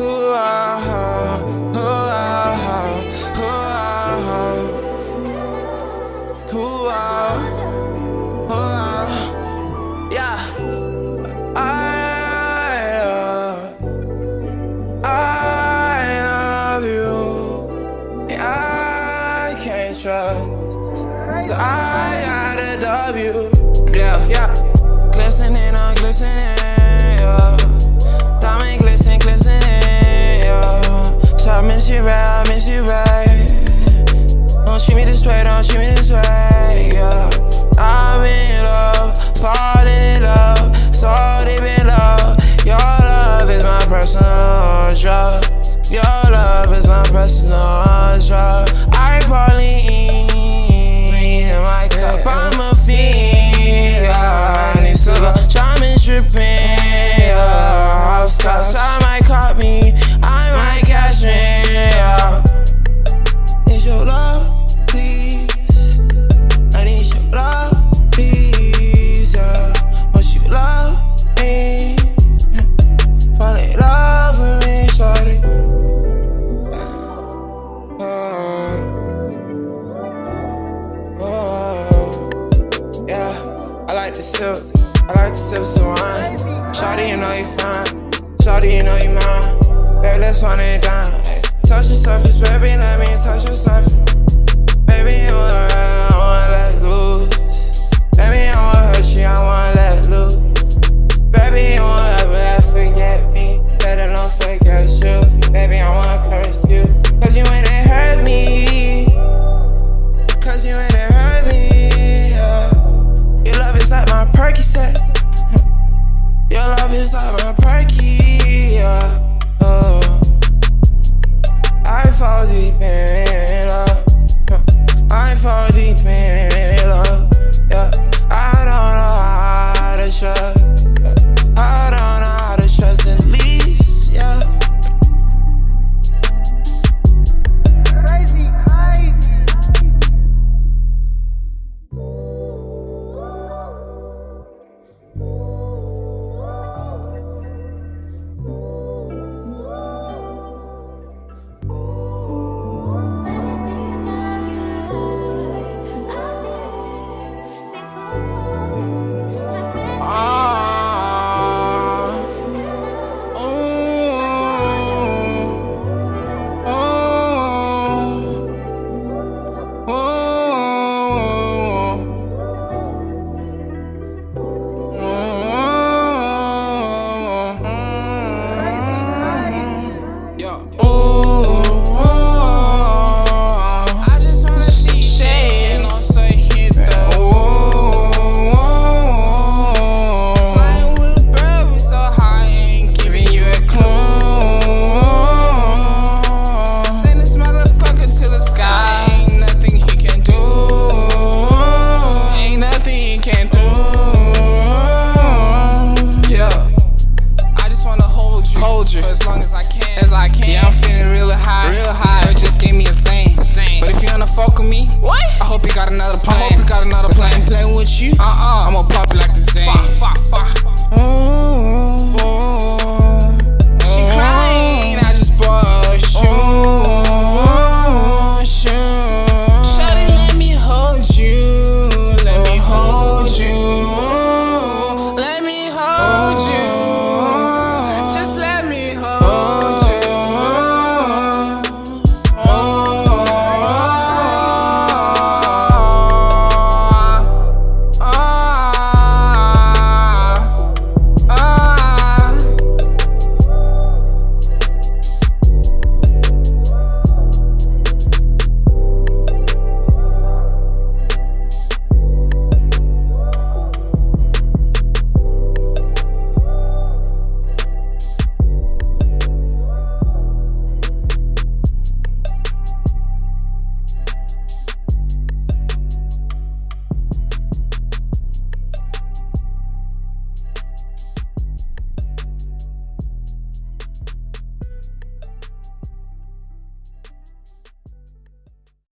Ooh, ah, ooh, ah, ooh, ah, ooh, ah, yeah. I love you. Yeah, I can't trust, so I got a W. Yeah, glistening, yeah. Diamond glistening, yeah. So I miss you right. Don't treat me this way, yeah. I'm in love, falling in love, so deep in love. Your love is my personal drug. Your love is my personal drug. I probably in my cup, I'm a fiend. I need silver, diamond dripping. House cops, I might caught me, I might catch me. Need your love, please. I need your love, please. Once you love me, fall in love with me, shorty. Yeah, I like to sip some wine. Shawty, you know you fine. Shawty, you know you mine. Baby, let's run it down. Touch the surface, baby, let me touch your surface. Baby, you I wanna let loose. Baby, I wanna hurt you, I wanna let loose. Baby, you won't ever forget me. Better don't forget you. Baby, I wanna curse you. Cause you ain't hurt me. Cause you ain't hurt me, yeah. Your love is like my Percocet. Your love is like my Perky, yeah. I fall deep in love. I fall deep in love, yeah. I don't know how to trust. I don't know how to trust at least, yeah. Crazy. As I can. Yeah, I'm feeling real high. It just gave me a zane. But if you wanna fuck with me, what? I hope you got another plan. Cause I ain't playing with you. I'ma pop it like the Zane. Fuck.